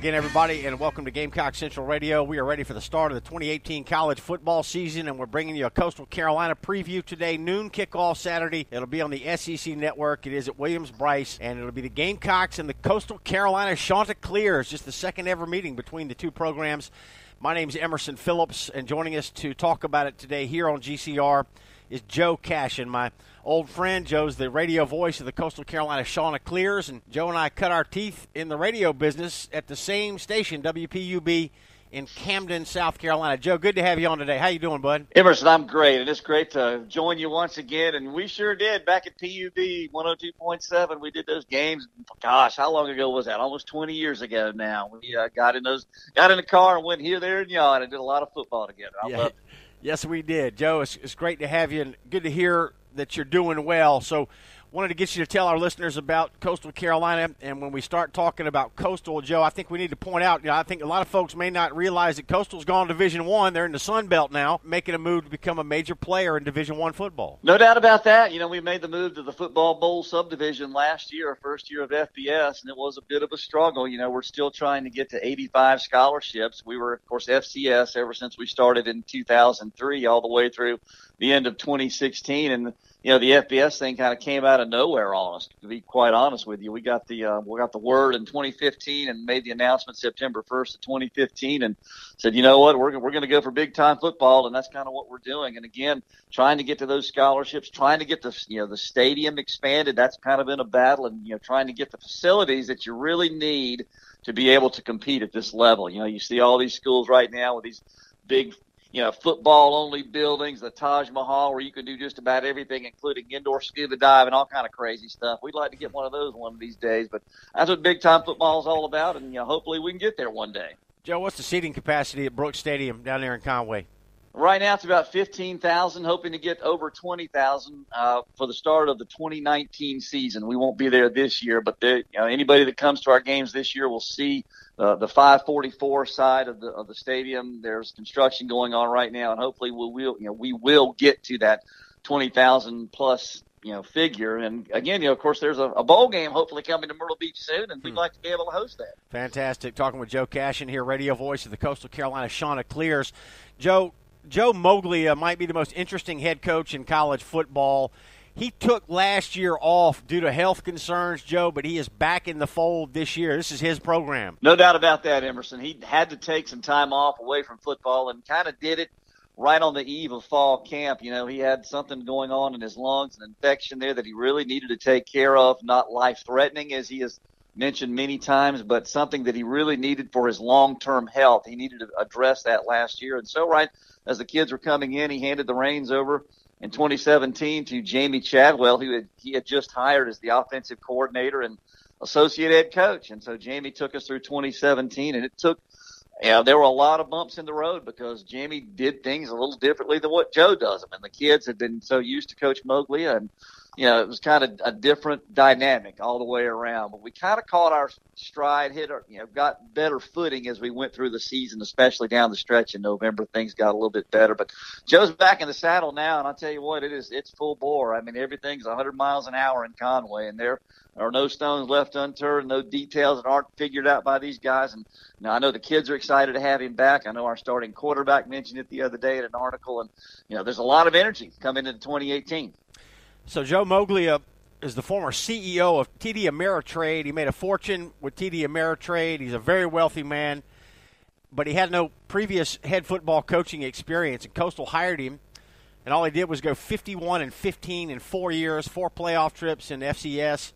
again, everybody, and welcome to Gamecock Central Radio. We are ready for the start of the 2018 college football season, and we're bringing you a Coastal Carolina preview today, noon kickoff Saturday. It'll be on the SEC Network. It is at Williams-Brice, and it'll be the Gamecocks and the Coastal Carolina Chanticleers, just the second ever meeting between the two programs. My name's Emerson Phillips, and joining us to talk about it today here on GCR is Joe Cashion, my old friend. Joe's the radio voice of the Coastal Carolina Chanticleers, and Joe and I cut our teeth in the radio business at the same station, WPUB, in Camden, South Carolina. Joe, good to have you on today. How you doing, bud? Emerson, I'm great, and it's great to join you once again, and we sure did back at PUB 102.7. We did those games. Gosh, how long ago was that? Almost 20 years ago now. We got in the car and went here, there, and yon, and did a lot of football together. I love it. Yes, we did. Joe, it's great to have you, and good to hear that you're doing well. So wanted to get you to tell our listeners about Coastal Carolina, and when we start talking about Coastal, Joe, I think we need to point out, I think a lot of folks may not realize that Coastal's gone to Division I. They're in the Sun Belt now, making a move to become a major player in Division I football. No doubt about that. We made the move to the Football Bowl subdivision last year, our first year of FBS, and it was a bit of a struggle. We're still trying to get to 85 scholarships. We were, of course, FCS ever since we started in 2003 all the way through the end of 2016, and the FBS thing kind of came out of nowhere on us, to be quite honest with you. We got the word in 2015 and made the announcement September 1st of 2015 and said, you know what, we're going to go for big-time football, and that's kind of what we're doing. And, again, trying to get to those scholarships, trying to get the stadium expanded, that's kind of been a battle, and, trying to get the facilities that you really need to be able to compete at this level. You see all these schools right now with these big football-only buildings, the Taj Mahal, where you can do just about everything, including indoor scuba dive and all kind of crazy stuff. We'd like to get one of those one of these days, but that's what big-time football is all about, and hopefully we can get there one day. Joe, what's the seating capacity at Brook Stadium down there in Conway? Right now it's about 15,000, hoping to get over 20,000 for the start of the 2019 season. We won't be there this year, but anybody that comes to our games this year will see the 544 side of the stadium. There's construction going on right now, and hopefully we will get to that 20,000 plus figure. And again, of course, there's a bowl game hopefully coming to Myrtle Beach soon, and we'd like to be able to host that. Fantastic. Talking with Joe Cashion here, radio voice of the Coastal Carolina Chanticleers. Joe Moglia might be the most interesting head coach in college football. He took last year off due to health concerns, Joe, but he is back in the fold this year. This is his program. No doubt about that, Emerson. He had to take some time off away from football and kind of did it right on the eve of fall camp. He had something going on in his lungs, an infection there that he really needed to take care of, not life-threatening as he has mentioned many times, but something that he really needed for his long-term health. He needed to address that last year. And so right as the kids were coming in, he handed the reins over in 2017 to Jamie Chadwell, who he had just hired as the offensive coordinator and associate head coach. And so Jamie took us through 2017, and it took there were a lot of bumps in the road because Jamie did things a little differently than what Joe does. And the kids had been so used to Coach Moglia, and it was kind of a different dynamic all the way around. But we kind of caught our stride, got better footing as we went through the season, especially down the stretch in November. Things got a little bit better. But Joe's back in the saddle now, and I'll tell you what, it's full bore. I mean, everything's 100 miles an hour in Conway, and there are no stones left unturned, no details that aren't figured out by these guys. And I know the kids are excited to have him back. I know our starting quarterback mentioned it the other day in an article, and there's a lot of energy coming into 2018. So Joe Moglia is the former CEO of TD Ameritrade. He made a fortune with TD Ameritrade. He's a very wealthy man, but he had no previous head football coaching experience. And Coastal hired him, and all he did was go 51-15 in 4 years, 4 playoff trips in FCS.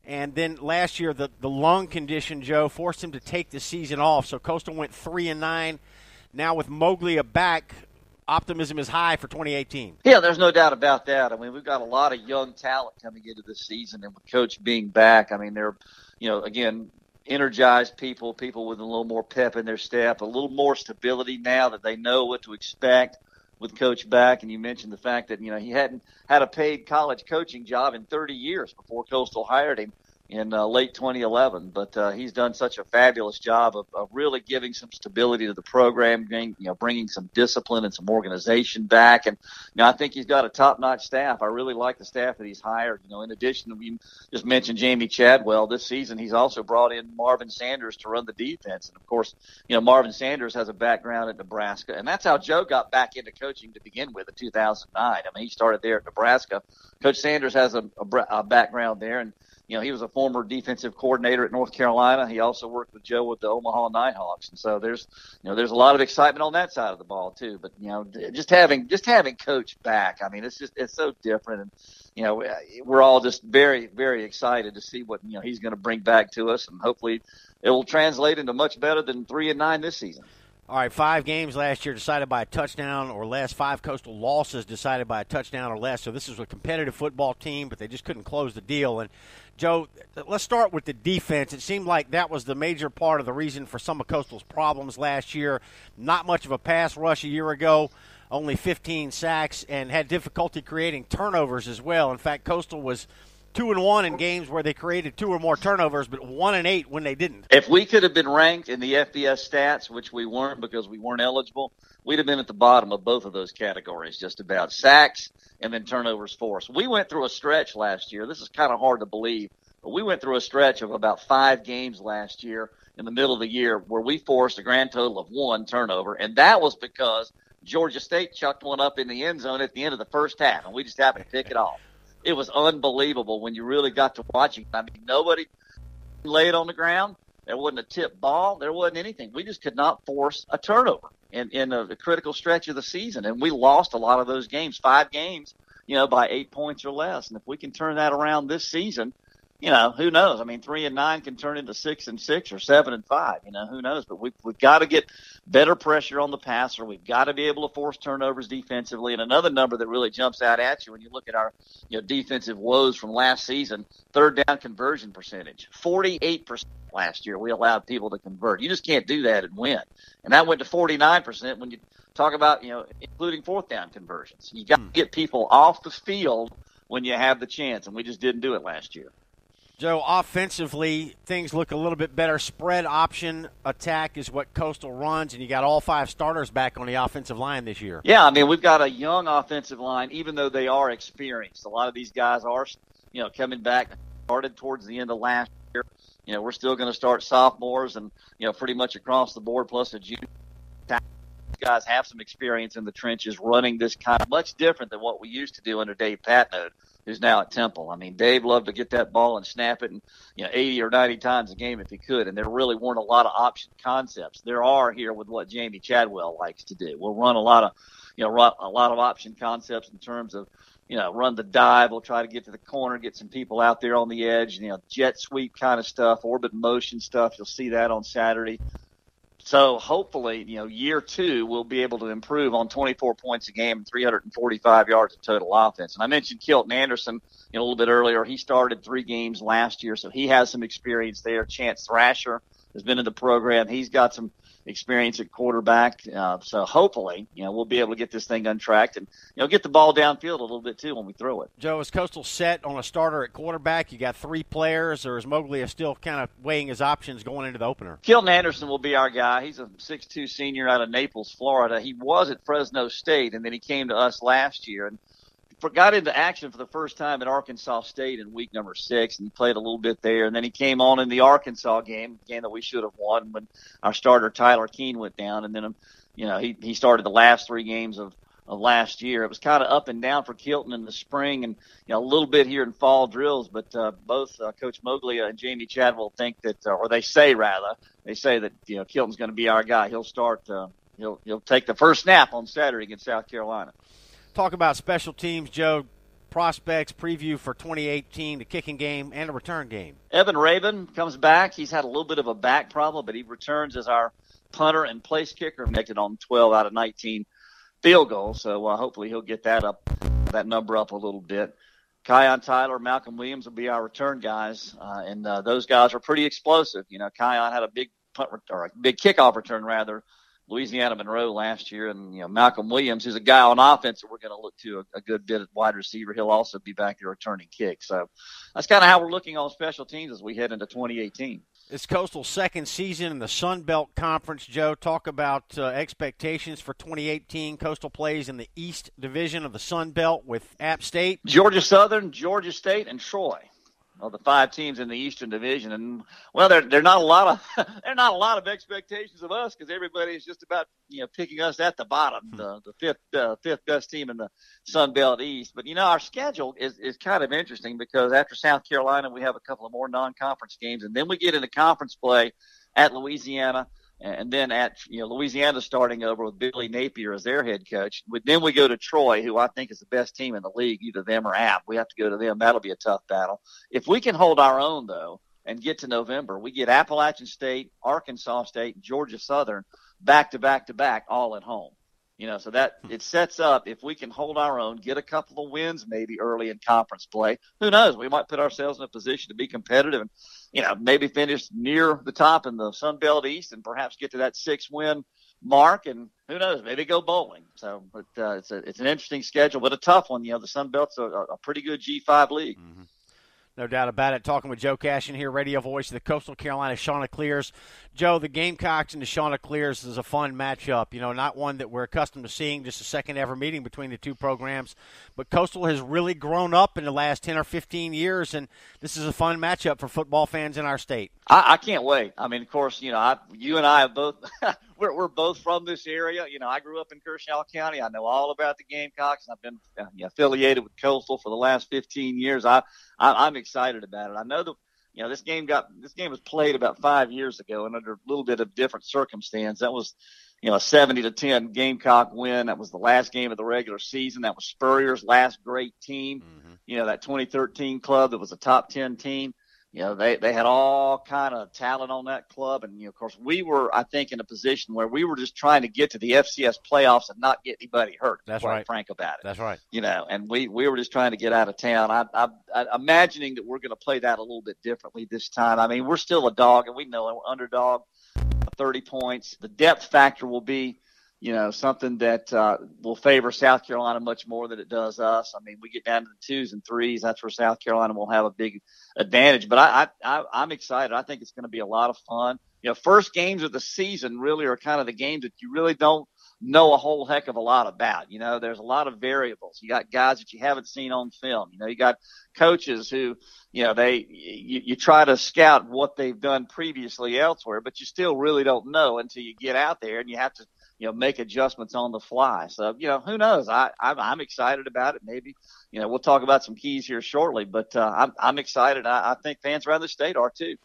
And then last year, the lung condition, Joe, forced him to take the season off. So Coastal went 3-9. Now with Moglia back, optimism is high for 2018. Yeah, there's no doubt about that. I mean, we've got a lot of young talent coming into this season, and with Coach being back, I mean, they're, again, energized people with a little more pep in their step, a little more stability now that they know what to expect with Coach back. And you mentioned the fact that, he hadn't had a paid college coaching job in 30 years before Coastal hired him. in late 2011. But he's done such a fabulous job of really giving some stability to the program, bringing some discipline and some organization back. And I think he's got a top-notch staff. I really like the staff that he's hired. In addition, we just mentioned Jamie Chadwell. This season, he's also brought in Marvin Sanders to run the defense. And, of course, Marvin Sanders has a background at Nebraska. And that's how Joe got back into coaching to begin with in 2009. I mean, he started there at Nebraska. Coach Sanders has a background there. And, he was a former defensive coordinator at North Carolina. He also worked with Joe with the Omaha Nighthawks. And so there's a lot of excitement on that side of the ball too. But, just having Coach back, I mean, it's so different. And, we're all just very, very excited to see what, he's going to bring back to us. And hopefully it will translate into much better than 3-9 this season. All right, 5 games last year decided by a touchdown or less. 5 Coastal losses decided by a touchdown or less. So this was a competitive football team, but they just couldn't close the deal. And, Joe, let's start with the defense. It seemed like that was the major part of the reason for some of Coastal's problems last year. Not much of a pass rush a year ago, only 15 sacks, and had difficulty creating turnovers as well. In fact, Coastal was 2-1 in games where they created 2 or more turnovers, but 1-8 when they didn't. If we could have been ranked in the FBS stats, which we weren't because we weren't eligible, we'd have been at the bottom of both of those categories, just about sacks and then turnovers forced. We went through a stretch last year. This is kind of hard to believe, but we went through a stretch of about 5 games last year in the middle of the year where we forced a grand total of 1 turnover, and that was because Georgia State chucked one up in the end zone at the end of the first half, and we just happened to pick it off. It was unbelievable when you really got to watching. I mean, nobody laid on the ground. There wasn't a tip ball. There wasn't anything. We just could not force a turnover in a critical stretch of the season. And we lost a lot of those games, 5 games, by 8 points or less. And if we can turn that around this season, who knows? I mean, 3-9 can turn into 6-6 or 7-5. Who knows? But we've got to get better pressure on the passer. We've got to be able to force turnovers defensively. And another number that really jumps out at you when you look at our defensive woes from last season, third down conversion percentage, 48% last year. We allowed people to convert. You just can't do that and win. And that went to 49% when you talk about including fourth down conversions. You got to get people off the field when you have the chance, and we just didn't do it last year. Joe, offensively, things look a little bit better. Spread option attack is what Coastal runs, and you got all 5 starters back on the offensive line this year. Yeah, I mean, we've got a young offensive line, even though they are experienced. A lot of these guys are, coming back, started towards the end of last year. We're still going to start sophomores and, pretty much across the board, plus a junior. Guys have some experience in the trenches running this kind of much different than what we used to do under Dave Patnode, who's now at Temple. I mean, Dave loved to get that ball and snap it 80 or 90 times a game if he could, and there really weren't a lot of option concepts. There are here with what Jamie Chadwell likes to do. We'll run a lot of option concepts in terms of run the dive. We'll try to get to the corner, get some people out there on the edge, jet sweep kind of stuff, orbit motion stuff. You'll see that on Saturday. So hopefully, year 2, we'll be able to improve on 24 points a game and 345 yards of total offense. And I mentioned Kilton Anderson a little bit earlier. He started 3 games last year, so he has some experience there. Chance Thrasher has been in the program. He's got some experience at quarterback. So hopefully, we'll be able to get this thing untracked and, get the ball downfield a little bit too when we throw it. Joe, is Coastal set on a starter at quarterback? You got 3 players, or is Moglia still kind of weighing his options going into the opener? Kilton Anderson will be our guy. He's a 6'2" senior out of Naples, Florida. He was at Fresno State, and then he came to us last year and got into action for the first time at Arkansas State in week number 6, and he played a little bit there. And then he came on in the Arkansas game that we should have won when our starter Tyler Keene went down. And then, he started the last 3 games of last year. It was kind of up and down for Kilton in the spring and, a little bit here in fall drills. But both Coach Moglia and Jamie Chadwell think that, or they say that, Kilton's going to be our guy. He'll start, he'll take the first snap on Saturday against South Carolina. Talk about special teams, Joe. Prospects, preview for 2018, the kicking game and the return game. Evan Rabin comes back. He's had a little bit of a back problem, but he returns as our punter and place kicker, connected on 12 out of 19 field goals. So hopefully he'll get that number up a little bit. Kion Tyler, Malcolm Williams will be our return guys, and those guys are pretty explosive. Kion had a big kickoff return Louisiana Monroe last year, and Malcolm Williams, who's a guy on offense that we're going to look to a good bit at wide receiver. He'll also be back there returning kicks. So that's kind of how we're looking on special teams as we head into 2018. It's Coastal's second season in the Sun Belt Conference. Joe, talk about expectations for 2018. Coastal plays in the East Division of the Sun Belt with App State, Georgia Southern, Georgia State, and Troy. Well, the 5 teams in the Eastern Division, and they're not a lot of expectations of us because everybody is just about picking us at the bottom, the fifth best team in the Sun Belt East. But our schedule is kind of interesting because after South Carolina, we have a couple of more non-conference games, and then we get into conference play at Louisiana. And then at Louisiana starting over with Billy Napier as their head coach. Then we go to Troy, who I think is the best team in the league, either them or App. We have to go to them. That'll be a tough battle. If we can hold our own, though, and get to November, we get Appalachian State, Arkansas State, and Georgia Southern back to back to back, all at home. So that it sets up, if we can hold our own, get a couple of wins maybe early in conference play, who knows? We might put ourselves in a position to be competitive and, maybe finish near the top in the Sun Belt East and perhaps get to that 6-win mark, and who knows, maybe go bowling. So, but it's an interesting schedule, but a tough one. The Sun Belt's a pretty good G5 league. Mm-hmm. No doubt about it. Talking with Joe Cashion here, radio voice of the Coastal Carolina Chanticleers. Joe, the Gamecocks and the Chanticleers is a fun matchup. Not one that we're accustomed to seeing, just a second ever meeting between the two programs. But Coastal has really grown up in the last 10 or 15 years, and this is a fun matchup for football fans in our state. I can't wait. I mean, of course, you and I have both we're both from this area. I grew up in Kershaw County. I know all about the Gamecocks, and I've been affiliated with Coastal for the last 15 years. I'm excited about it. I know that this game was played about 5 years ago, and under a little bit of different circumstance. That was a 70-10 Gamecock win. That was the last game of the regular season. That was Spurrier's last great team. Mm-hmm. That 2013 club that was a top 10 team. They had all kind of talent on that club. And, of course, we were, I think, in a position where we were just trying to get to the FCS playoffs and not get anybody hurt. That's right. Frank about it. That's right. And we were just trying to get out of town. I'm imagining that we're going to play that a little bit differently this time. I mean, we're still a dog, and we know it. We're underdog, 30 points. The depth factor will be, something that will favor South Carolina much more than it does us. I mean, we get down to the 2s and 3s. That's where South Carolina will have a big advantage. But I'm excited. I think it's going to be a lot of fun. First games of the season really are kind of the games that you really don't know a whole heck of a lot about. There's a lot of variables. You got guys that you haven't seen on film. You got coaches who, you try to scout what they've done previously elsewhere, but you still really don't know until you get out there and you have to make adjustments on the fly. So, who knows? I'm excited about it. Maybe, we'll talk about some keys here shortly, but I'm excited. I think fans around the state are too.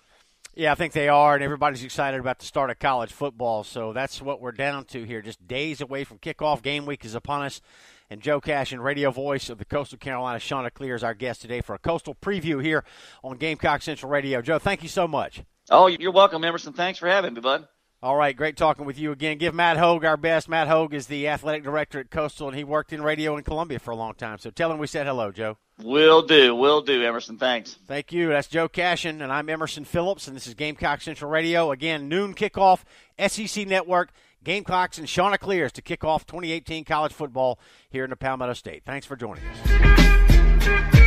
Yeah, I think they are, and everybody's excited about the start of college football. So that's what we're down to here, just days away from kickoff. Game week is upon us. And Joe Cashion, radio voice of the Coastal Carolina Chanticleers, our guest today for a Coastal preview here on Gamecock Central Radio. Joe, thank you so much. Oh, you're welcome, Emerson. Thanks for having me, bud. All right, great talking with you again. Give Matt Hogue our best. Matt Hogue is the athletic director at Coastal, and he worked in radio in Columbia for a long time. So tell him we said hello, Joe. Will do, Emerson. Thanks. Thank you. That's Joe Cashion, and I'm Emerson Phillips, and this is Gamecock Central Radio. Again, noon kickoff, SEC Network, Gamecocks and Chanticleers to kick off 2018 college football here in the Palmetto State. Thanks for joining us.